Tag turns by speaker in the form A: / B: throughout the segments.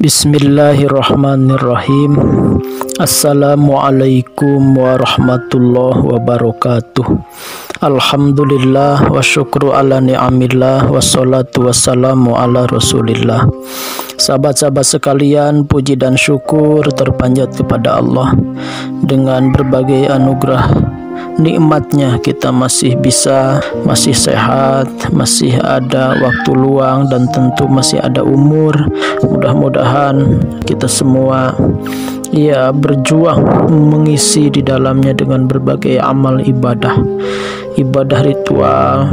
A: Bismillahirrahmanirrahim. Assalamualaikum warahmatullahi wabarakatuh. Alhamdulillah wa syukru ala ni'amillah wassalatu wassalamu ala rasulillah. Sahabat-sahabat sekalian, puji dan syukur terpanjat kepada Allah. Dengan berbagai anugerah nikmatnya kita masih bisa, masih sehat, masih ada waktu luang, dan tentu masih ada umur. Mudah-mudahan kita semua berjuang mengisi di dalamnya dengan berbagai amal ibadah ritual,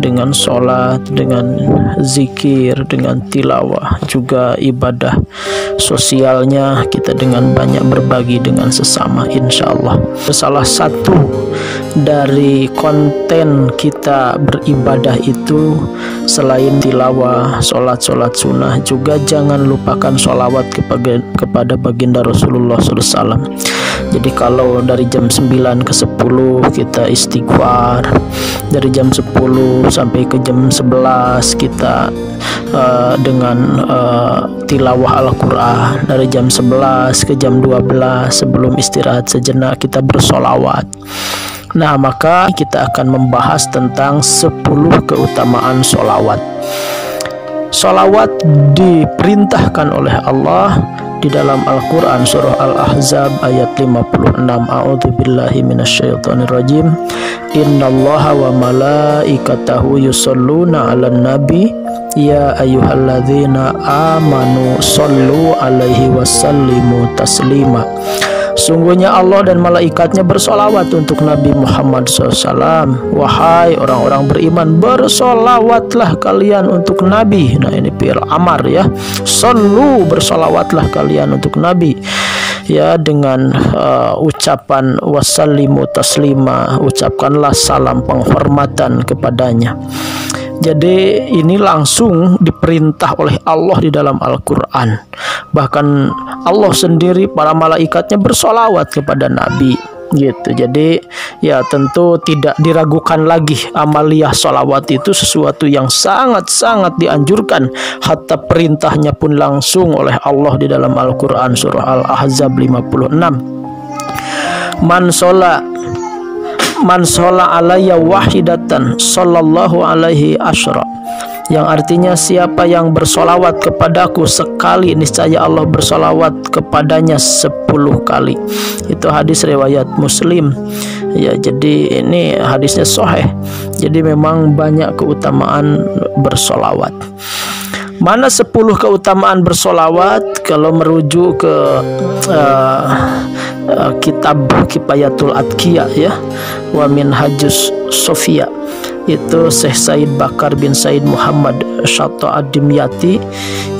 A: dengan sholat, dengan zikir, dengan tilawah, juga ibadah sosialnya kita dengan banyak berbagi dengan sesama, insya Allah. Salah satu dari konten kita beribadah itu selain tilawah, sholat sunnah, juga jangan lupakan sholawat kepada baginda Rasulullah SAW. Jadi kalau dari jam 9 ke 10 kita istighfar, dari jam 10 sampai ke jam 11 kita dengan tilawah Al-Quran, dari jam 11 ke jam 12 sebelum istirahat sejenak kita bersolawat. Nah, maka kita akan membahas tentang 10 keutamaan solawat. Solawat diperintahkan oleh Allah di dalam Al-Quran surah Al-Ahzab ayat 56. A'udzubillahi minasyaitonirrajim. Innallaha wa malaikatahu yusholluna 'alan nabi ya ayyuhalladzina amanu shollu 'alaihi wasallimu taslima. Sungguhnya Allah dan malaikatnya bersolawat untuk Nabi Muhammad SAW. Wahai orang-orang beriman, bersolawatlah kalian untuk Nabi. Nah, ini fi'il amar ya. Sallu, bersolawatlah kalian untuk Nabi. Dengan ucapan wasallimu taslima, ucapkanlah salam penghormatan kepadanya. Jadi ini langsung diperintah oleh Allah di dalam Al-Quran. Bahkan Allah sendiri, para malaikatnya bersolawat kepada Nabi gitu. Jadi tentu tidak diragukan lagi, amaliyah solawat itu sesuatu yang sangat-sangat dianjurkan. Hatta perintahnya pun langsung oleh Allah di dalam Al-Quran surah Al-Ahzab 56. Man shola alayya wahidatan sallallahu alaihi asyra, yang artinya siapa yang bersolawat kepadaku sekali, niscaya Allah bersolawat kepadanya 10 kali. Itu hadis riwayat Muslim. Jadi ini hadisnya sahih. Jadi memang banyak keutamaan bersolawat. Mana 10 keutamaan bersolawat? Kalau merujuk ke kitab Kifayatul Atqiya wa Minhajus Sofia, itu Syekh Said Bakar bin Said Muhammad Syato Ad-Dimyati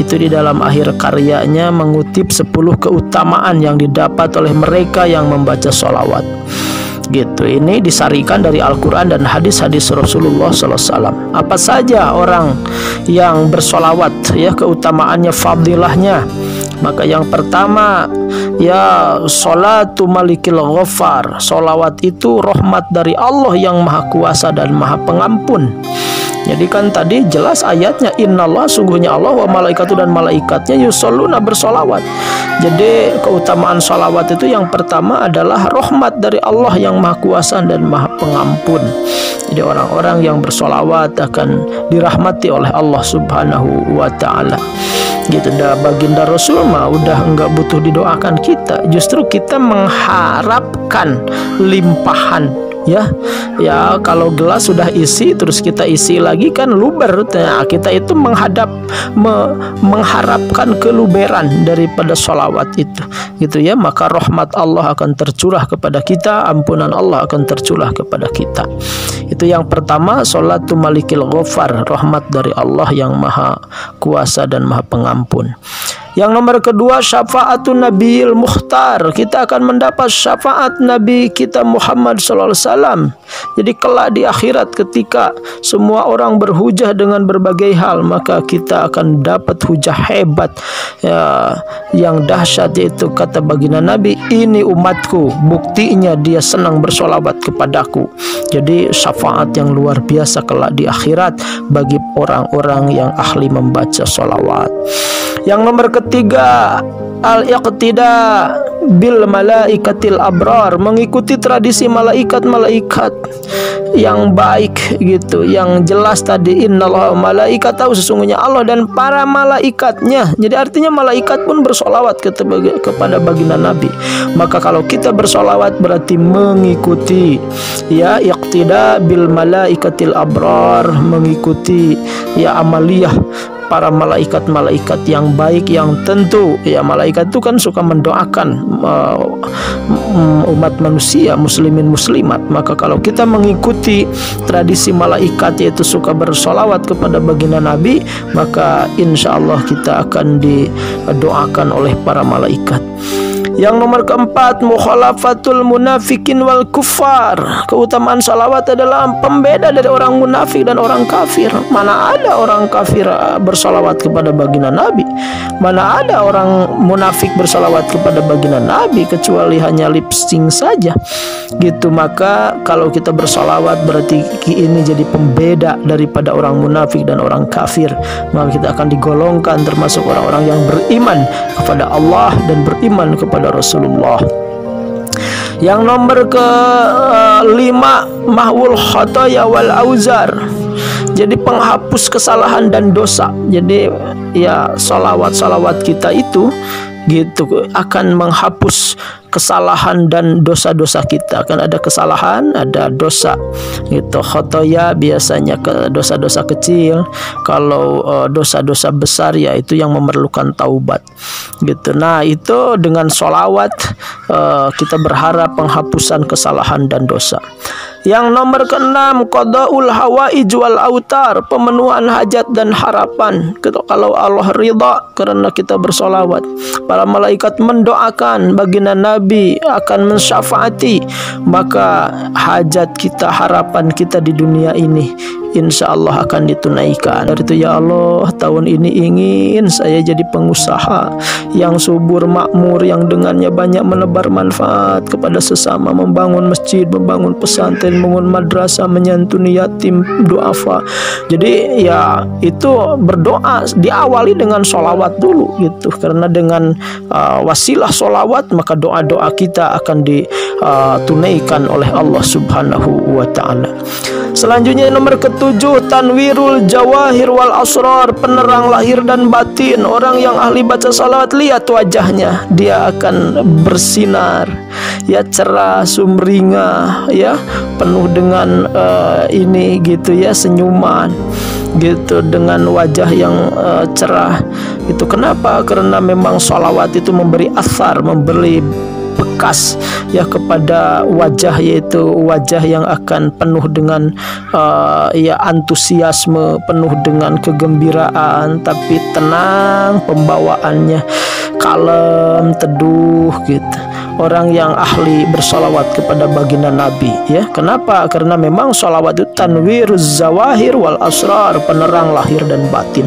A: itu di dalam akhir karyanya mengutip 10 keutamaan yang didapat oleh mereka yang membaca sholawat gitu. Ini disarikan dari Al-Quran dan hadis-hadis Rasulullah SAW. Apa saja orang yang bersolawat keutamaannya, fadilahnya? Maka yang pertama sholatu malikil ghafar. Sholawat itu rahmat dari Allah yang maha kuasa dan maha pengampun. Jadi kan tadi jelas ayatnya, innallah, sungguhnya Allah, wa malaikatu, dan malaikatnya yusholluna, bersolawat. Jadi keutamaan sholawat itu yang pertama adalah rahmat dari Allah yang maha kuasa dan maha pengampun. Jadi orang-orang yang bersolawat akan dirahmati oleh Allah Subhanahu wa ta'ala gitu. Dan baginda Rasul mah udah enggak butuh didoakan kita, justru kita mengharapkan limpahan. Kalau gelas sudah isi terus kita isi lagi kan luber. Kita itu mengharapkan keluberan daripada sholawat itu gitu. Maka rahmat Allah akan tercurah kepada kita, ampunan Allah akan tercurah kepada kita. Itu yang pertama, sholatu malikil ghafar, rahmat dari Allah yang maha kuasa dan maha pengampun. Yang nomor kedua, syafaatun Nabiil Mukhtar. Kita akan mendapat syafaat Nabi kita Muhammad SAW. Jadi kelak di akhirat ketika semua orang berhujah dengan berbagai hal, maka kita akan dapat hujah hebat yang dahsyat, yaitu kata baginda Nabi, ini umatku, buktinya dia senang bersolawat kepadaku. Jadi syafaat yang luar biasa kelak di akhirat bagi orang-orang yang ahli membaca solawat. Yang nomor ketiga, al-iqtida bil malaikatil abrar, mengikuti tradisi malaikat-malaikat yang baik gitu, yang jelas tadi innallaha malaikatahu, sesungguhnya Allah dan para malaikatnya. Jadi artinya malaikat pun bersolawat kepada baginda Nabi. Maka kalau kita bersolawat berarti mengikuti, ya, iqtida bil malaikatil abrar, mengikuti ya amaliyah para malaikat-malaikat yang baik, yang tentu ya malaikat itu kan suka mendoakan umat manusia, muslimin muslimat. Maka kalau kita mengikuti tradisi malaikat, yaitu suka bersolawat kepada baginda Nabi, maka insya Allah kita akan didoakan oleh para malaikat. Yang nomor keempat, mukhalafatul munafikin wal kuffar. Keutamaan salawat adalah pembeda dari orang munafik dan orang kafir. Mana ada orang kafir bersalawat kepada baginda Nabi, mana ada orang munafik bersalawat kepada baginda Nabi, kecuali hanya lip sync saja gitu. Maka kalau kita bersalawat berarti ini jadi pembeda daripada orang munafik dan orang kafir. Maka kita akan digolongkan termasuk orang-orang yang beriman kepada Allah dan beriman kepada Rasulullah. Yang nomor kelima, mahwul khataya wal auzar. Jadi penghapus kesalahan dan dosa. Jadi ya salawat kita itu gitu akan menghapus kesalahan dan dosa-dosa kita. Kan ada kesalahan, ada dosa gitu. Khotoya biasanya ke dosa-dosa kecil. Kalau dosa-dosa besar ya itu yang memerlukan taubat gitu. Nah itu dengan sholawat kita berharap penghapusan kesalahan dan dosa. Yang nomor keenam, qadaul hawaij wal autar, pemenuhan hajat dan harapan. Kalau Allah ridha karena kita bersolawat, para malaikat mendoakan baginda Nabi akan mensyafaati, maka hajat kita, harapan kita di dunia ini insya Allah akan ditunaikan. Dari itu ya Allah, tahun ini ingin saya jadi pengusaha yang subur makmur, yang dengannya banyak menebar manfaat kepada sesama, membangun masjid, membangun pesantren, membangun madrasah, menyantuni yatim duafa. Jadi ya itu berdoa diawali dengan sholawat dulu gitu, karena dengan wasilah sholawat maka doa-doa kita akan ditunaikan oleh Allah Subhanahu wa ta'ala. Selanjutnya nomor ketujuh, tanwirul jawahir wal asrar, penerang lahir dan batin. Orang yang ahli baca salawat, lihat wajahnya, dia akan bersinar ya, cerah, sumringah ya, penuh dengan ini gitu ya, senyuman gitu, dengan wajah yang cerah. Itu kenapa? Karena memang salawat itu memberi athar, memberi bekas ya kepada wajah, yaitu wajah yang akan penuh dengan ya antusiasme, penuh dengan kegembiraan, tapi tenang pembawaannya, kalem, teduh gitu. Orang yang ahli bersolawat kepada baginda Nabi ya. Kenapa? Karena memang solawat itu tanwiruz zawahir wal asrar, penerang lahir dan batin.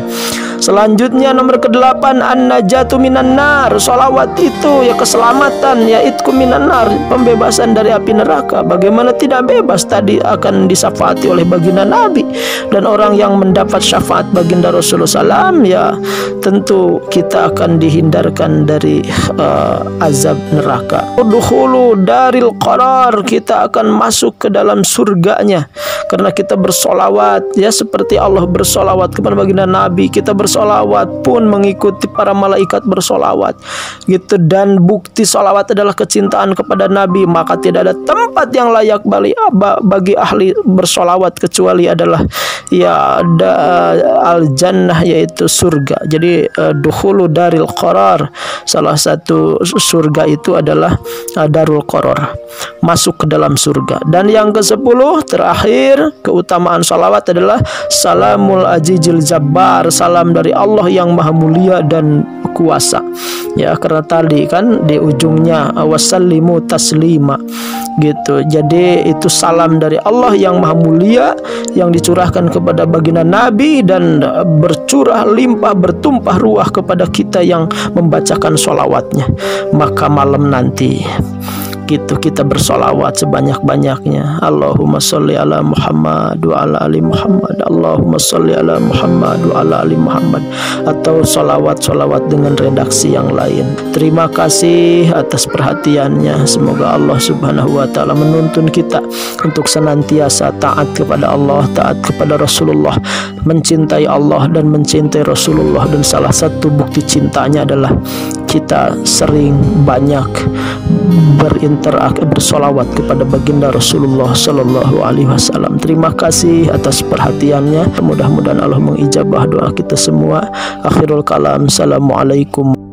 A: Selanjutnya nomor ke-8, an-najatu minan nar. Solawat itu ya keselamatan, ya itku minan nar, pembebasan dari api neraka. Bagaimana tidak bebas? Tadi akan disafaati oleh baginda Nabi, dan orang yang mendapat syafaat baginda Rasulullah SAW ya tentu kita akan dihindarkan dari azab neraka. Udkhulu daril qarar, kita akan masuk ke dalam surganya karena kita bersolawat ya, seperti Allah bersolawat kepada baginda Nabi, kita bersolawat pun mengikuti para malaikat bersolawat gitu. Dan bukti solawat adalah kecintaan kepada Nabi, maka tidak ada tempat yang layak bagi ahli bersolawat kecuali adalah ya al jannah, yaitu surga. Jadi dukhulu daril qarar, salah satu surga itu adalah darul qarar, masuk ke dalam surga. Dan yang ke-10 terakhir, keutamaan salawat adalah salamul ajijil jabbar, salam dari Allah yang maha mulia dan kuasa ya, karena tadi kan di ujungnya wasallimu taslima gitu. Jadi itu salam dari Allah yang maha mulia yang dicurahkan kepada baginda Nabi dan bercurah limpah, bertumpah ruah kepada kita yang membacakan sholawatnya. Maka malam nanti itu kita bersolawat sebanyak-banyaknya. Allahumma sholli ala Muhammad wa ala ali Muhammad, Allahumma sholli ala Muhammad wa ala ali Muhammad, atau solawat-solawat dengan redaksi yang lain. Terima kasih atas perhatiannya. Semoga Allah Subhanahu wa Ta'ala menuntun kita untuk senantiasa taat kepada Allah, taat kepada Rasulullah, mencintai Allah dan mencintai Rasulullah. Dan salah satu bukti cintanya adalah kita sering banyak berinteraksi, bersolawat kepada baginda Rasulullah Sallallahu Alaihi Wasallam. Terima kasih atas perhatiannya. Mudah-mudahan Allah mengijabah doa kita semua. Akhirul kalam. Assalamualaikum.